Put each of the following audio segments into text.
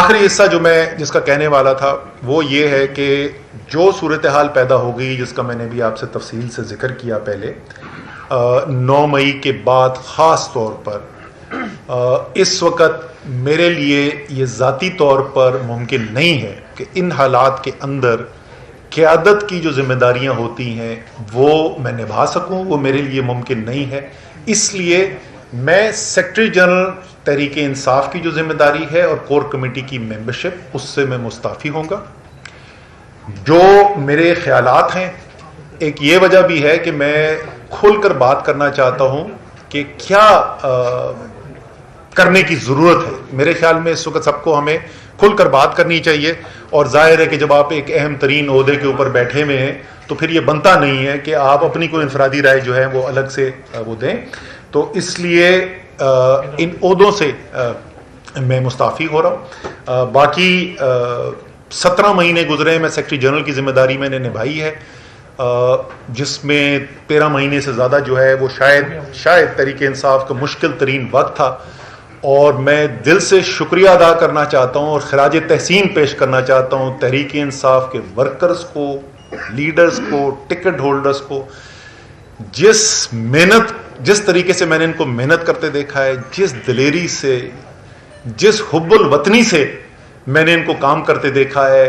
آخری حصہ جو میں جس کا کہنے والا تھا وہ یہ ہے کہ جو صورتحال پیدا ہو گئی جس کا میں نے بھی آپ سے تفصیل سے ذکر کیا پہلے 9 مئی کے بعد، خاص طور پر اس وقت میرے لیے یہ ذاتی طور پر ممکن نہیں ہے کہ ان حالات کے اندر قیادت کی جو ذمہ داریاں ہوتی ہیں وہ میں نبھا سکوں، وہ میرے لیے ممکن نہیں ہے. اس لیے میں سیکرٹری جنرل تحریک انصاف کی جو ذمہ داری ہے اور کور کمیٹی کی ممبرشپ، اس سے میں مستعفی ہوں گا. جو میرے خیالات ہیں، ایک یہ وجہ بھی ہے کہ میں کھل کر بات کرنا چاہتا ہوں کہ کیا کرنے کی ضرورت ہے. میرے خیال میں اس وقت سب کو ہمیں کھل کر بات کرنی چاہیے، اور ظاہر ہے کہ جب آپ ایک اہم ترین عہدے کے اوپر بیٹھے ہوئے ہیں تو پھر یہ بنتا نہیں ہے کہ آپ اپنی کوئی انفرادی رائے جو ہے وہ الگ سے وہ دیں. تو اس لیے ان عہدوں سے میں مستعفی ہو رہا ہوں. باقی 17 مہینے گزرے ہیں، میں سیکرٹری جنرل کی ذمہ داری میں نے نبھائی ہے، جس میں 13 مہینے سے زیادہ جو ہے وہ شاید تحریک انصاف کا مشکل ترین وقت تھا. اور میں دل سے شکریہ ادا کرنا چاہتا ہوں اور خراج تحسین پیش کرنا چاہتا ہوں تحریک انصاف کے ورکرز کو، لیڈرز کو، ٹکٹ ہولڈرز کو. جس طریقے سے میں نے ان کو محنت کرتے دیکھا ہے، جس دلیری سے، جس حب الوطنی سے میں نے ان کو کام کرتے دیکھا ہے،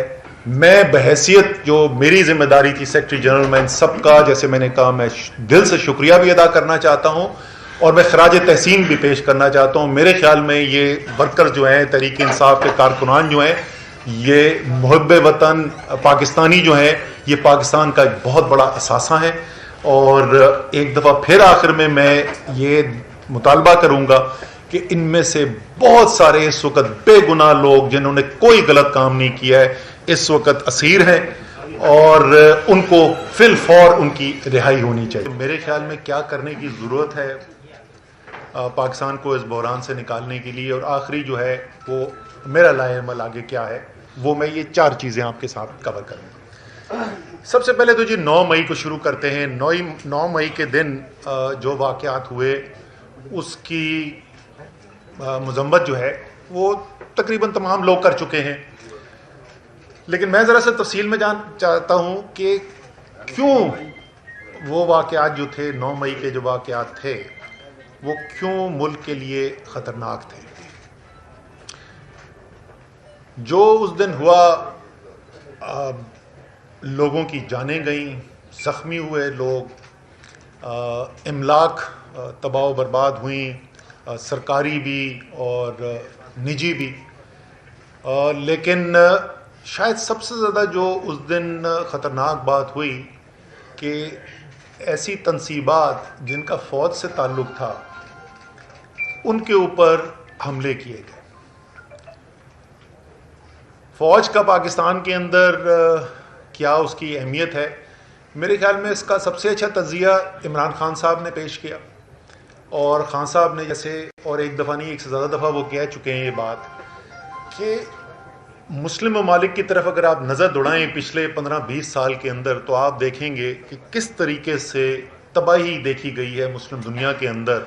میں بحیثیت جو میری ذمہ داری تھی سیکرٹری جنرل، میں ان سب کا، جیسے میں نے کہا، میں دل سے شکریہ بھی ادا کرنا چاہتا ہوں اور میں خراج تحسین بھی پیش کرنا چاہتا ہوں. میرے خیال میں یہ ورکر جو ہیں، تحریک انصاف کے کارکنان جو ہیں، یہ محب وطن پاکستانی جو ہیں، یہ پاکستان کا ایک بہت بڑا اثاثہ ہیں. اور ایک دفعہ پھر آخر میں یہ مطالبہ کروں گا کہ ان میں سے بہت سارے اس وقت بے گناہ لوگ جنہوں نے کوئی غلط کام نہیں کیا ہے اس وقت اسیر ہیں، اور ان کو فی الفور ان کی رہائی ہونی چاہیے. میرے خیال میں کیا کرنے کی ضرورت ہے پاکستان کو اس بحران سے نکالنے کے لیے، اور آخری جو ہے وہ میرا لائحہ عمل آگے کیا ہے، وہ میں یہ 4 چیزیں آپ کے ساتھ کور کروں گا. سب سے پہلے تو جی 9 مئی کو شروع کرتے ہیں. 9 مئی کے دن جو واقعات ہوئے اس کی مذمت جو ہے وہ تقریباً تمام لوگ کر چکے ہیں، لیکن میں ذرا سے تفصیل میں جان چاہتا ہوں کہ کیوں وہ واقعات جو تھے، 9 مئی کے جو واقعات تھے، وہ کیوں ملک کے لیے خطرناک تھے. جو اس دن ہوا، لوگوں کی جانیں گئیں، زخمی ہوئے لوگ، املاک تباہ و برباد ہوئیں، سرکاری بھی اور نجی بھی. لیکن شاید سب سے زیادہ جو اس دن خطرناک بات ہوئی کہ ایسی تنصیبات جن کا فوج سے تعلق تھا ان کے اوپر حملے کیے گئے. فوج کا پاکستان کے اندر کیا اس کی اہمیت ہے، میرے خیال میں اس کا سب سے اچھا تجزیہ عمران خان صاحب نے پیش کیا. اور خان صاحب نے جیسے، اور ایک دفعہ نہیں، ایک سے زیادہ دفعہ وہ کہہ چکے ہیں یہ بات، کہ مسلم ممالک کی طرف اگر آپ نظر دوڑائیں پچھلے 15-20 سال کے اندر تو آپ دیکھیں گے کہ کس طریقے سے تباہی دیکھی گئی ہے مسلم دنیا کے اندر.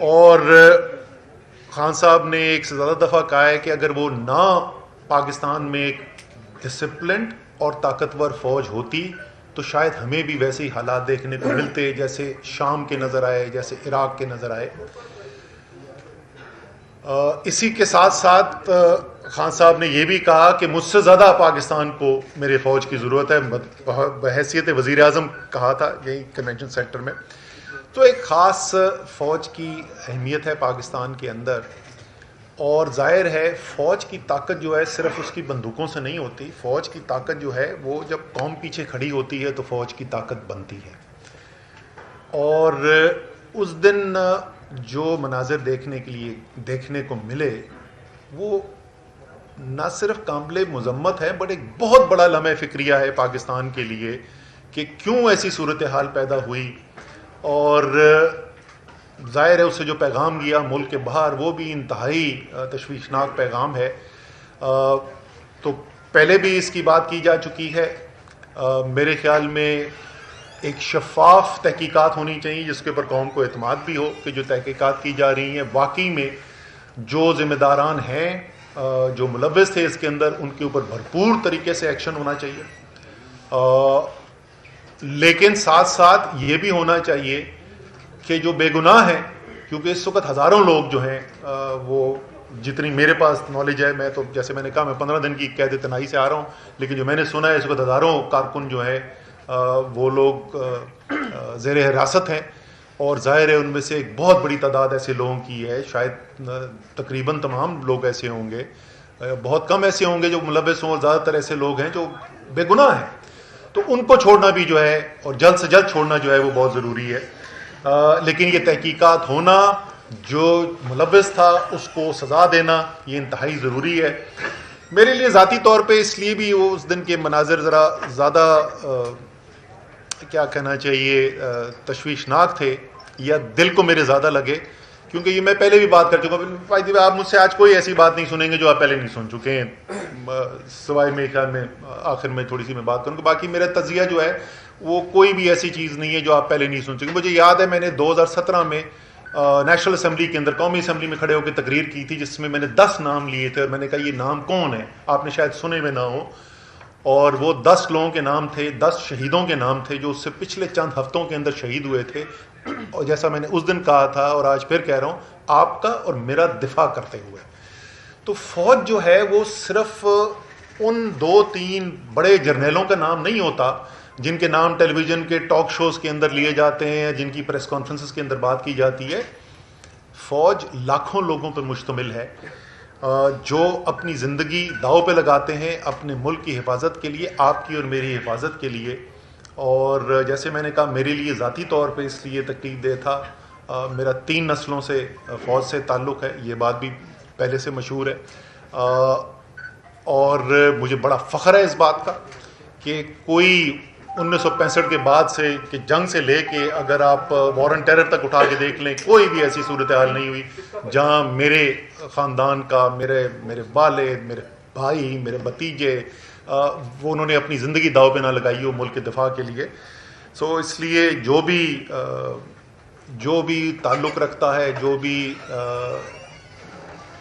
اور خان صاحب نے ایک سے زیادہ دفعہ کہا ہے کہ اگر وہ نہ پاکستان میں ایک ڈسپلنڈ اور طاقتور فوج ہوتی تو شاید ہمیں بھی ویسے ہی حالات دیکھنے کو ملتے جیسے شام کے نظر آئے، جیسے عراق کے نظر آئے. اسی کے ساتھ ساتھ خان صاحب نے یہ بھی کہا کہ مجھ سے زیادہ پاکستان کو میرے فوج کی ضرورت ہے. بحیثیت وزیر اعظم کہا تھا یہی کنونشن سینٹر میں. تو ایک خاص فوج کی اہمیت ہے پاکستان کے اندر، اور ظاہر ہے فوج کی طاقت جو ہے صرف اس کی بندوقوں سے نہیں ہوتی. فوج کی طاقت جو ہے وہ جب قوم پیچھے کھڑی ہوتی ہے تو فوج کی طاقت بنتی ہے. اور اس دن جو مناظر دیکھنے کو ملے وہ نہ صرف قابل مذمت ہے، بٹ ایک بہت بڑا لمحہ فکریہ ہے پاکستان کے لیے کہ کیوں ایسی صورتحال پیدا ہوئی. اور ظاہر ہے اس سے جو پیغام گیا ملک کے باہر وہ بھی انتہائی تشویشناک پیغام ہے. تو پہلے بھی اس کی بات کی جا چکی ہے. میرے خیال میں ایک شفاف تحقیقات ہونی چاہیے جس کے اوپر قوم کو اعتماد بھی ہو کہ جو تحقیقات کی جا رہی ہیں واقعی میں جو ذمہ داران ہیں جو ملوث تھے اس کے اندر ان کے اوپر بھرپور طریقے سے ایکشن ہونا چاہیے، لیکن ساتھ ساتھ یہ بھی ہونا چاہیے کہ جو بے گناہ ہیں، کیونکہ اس وقت ہزاروں لوگ جو ہیں وہ جتنی میرے پاس نالج ہے، میں تو جیسے میں نے کہا میں 15 دن کی قید تنہائی سے آ رہا ہوں، لیکن جو میں نے سنا ہے اس وقت ہزاروں کارکن جو ہے وہ لوگ زیر حراست ہیں، اور ظاہر ہے ان میں سے ایک بہت بڑی تعداد ایسے لوگوں کی ہے، شاید تقریباً تمام لوگ ایسے ہوں گے، بہت کم ایسے ہوں گے جو ملوث ہوں، اور زیادہ تر ایسے لوگ ہیں جو بے گناہ ہیں، تو ان کو چھوڑنا بھی جو ہے اور جلد سے جلد چھوڑنا جو ہے وہ بہت ضروری ہے۔ لیکن یہ تحقیقات ہونا، جو ملوث تھا اس کو سزا دینا، یہ انتہائی ضروری ہے۔ میرے لیے ذاتی طور پہ اس لیے بھی وہ اس دن کے مناظر ذرا زیادہ کیا کہنا چاہیے تشویشناک تھے، یا دل کو میرے زیادہ لگے، کیونکہ یہ میں پہلے بھی بات کر چکا ہوں۔ آپ مجھ سے آج کوئی ایسی بات نہیں سنیں گے جو آپ پہلے نہیں سن چکے ہیں، سوائے میرے خیال میں آخر میں تھوڑی سی میں بات کروں کہ باقی میرا تجزیہ جو ہے وہ کوئی بھی ایسی چیز نہیں ہے جو آپ پہلے نہیں سن چکے۔ مجھے یاد ہے میں نے 2017 میں نیشنل اسمبلی کے اندر، قومی اسمبلی میں کھڑے ہو کے تقریر کی تھی، جس میں میں نے 10 نام لیے تھے، اور میں نے کہا یہ نام کون ہے، آپ نے شاید سنے میں نہ ہو، اور وہ 10 لوگوں کے نام تھے، 10 شہیدوں کے نام تھے جو اس سے پچھلے چند ہفتوں کے اندر شہید ہوئے تھے۔ اور جیسا میں نے اس دن کہا تھا اور آج پھر کہہ رہا ہوں، آپ کا اور میرا دفاع کرتے ہوئے، تو فوج جو ہے وہ صرف ان 2-3 بڑے جرنیلوں کا نام نہیں ہوتا جن کے نام ٹیلی ویژن کے ٹاک شوز کے اندر لیے جاتے ہیں، جن کی پریس کانفرنسز کے اندر بات کی جاتی ہے۔ فوج لاکھوں لوگوں پر مشتمل ہے جو اپنی زندگی داؤ پہ لگاتے ہیں اپنے ملک کی حفاظت کے لیے، آپ کی اور میری حفاظت کے لیے۔ اور جیسے میں نے کہا میرے لیے ذاتی طور پہ اس لیے تکلیف دہ تھا، میرا 3 نسلوں سے فوج سے تعلق ہے، یہ بات بھی پہلے سے مشہور ہے، اور مجھے بڑا فخر ہے اس بات کا کہ کوئی 1965 کے بعد سے کہ جنگ سے لے کے اگر آپ وار آن ٹیرر تک اٹھا کے دیکھ لیں، کوئی بھی ایسی صورتحال نہیں ہوئی جہاں میرے خاندان کا، میرے والد، میرے بھائی، میرے بھتیجے، وہ انہوں نے اپنی زندگی داؤ پہ نہ لگائی ہو ملک کے دفاع کے لیے۔ سو اس لیے جو بھی تعلق رکھتا ہے، جو بھی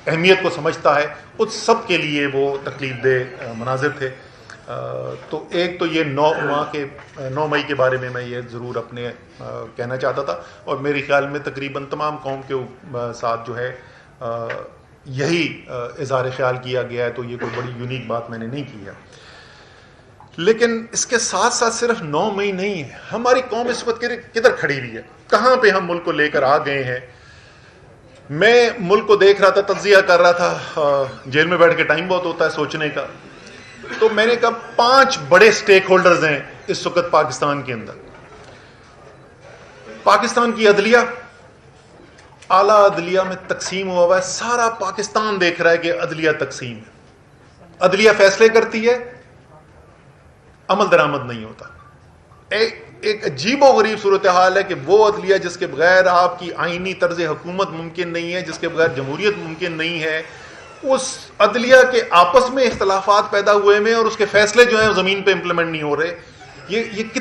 اہمیت کو سمجھتا ہے، اس سب کے لیے وہ تکلیف دہ مناظر تھے۔ تو ایک تو یہ 9 مئی کے بارے میں یہ ضرور اپنے کہنا چاہتا تھا، اور میرے خیال میں تقریباً تمام قوم کے ساتھ جو ہے یہی اظہار خیال کیا گیا ہے، تو یہ کوئی بڑی یونیک بات میں نے نہیں کی ہے۔ لیکن اس کے ساتھ ساتھ صرف 9 مئی نہیں ہے، ہماری قوم اس وقت کدھر کھڑی ہوئی ہے، کہاں پہ ہم ملک کو لے کر آ گئے ہیں۔ میں ملک کو دیکھ رہا تھا، تجزیہ کر رہا تھا، جیل میں بیٹھ کے ٹائم بہت ہوتا ہے سوچنے کا، تو میں نے کہا 5 بڑے سٹیک ہولڈرز ہیں اس وقت پاکستان کے اندر۔ پاکستان کی عدلیہ، اعلیٰ عدلیہ میں تقسیم ہوا ہے، سارا پاکستان دیکھ رہا ہے کہ عدلیہ تقسیم ہے، عدلیہ فیصلے کرتی ہے، عمل درآمد نہیں ہوتا۔ ایک عجیب و غریب صورتحال ہے کہ وہ عدلیہ جس کے بغیر آپ کی آئینی طرز حکومت ممکن نہیں ہے، جس کے بغیر جمہوریت ممکن نہیں ہے، اس عدلیہ کے آپس میں اختلافات پیدا ہوئے میں اور اس کے فیصلے جو ہیں زمین پہ امپلیمنٹ نہیں ہو رہے۔ یہ کتنے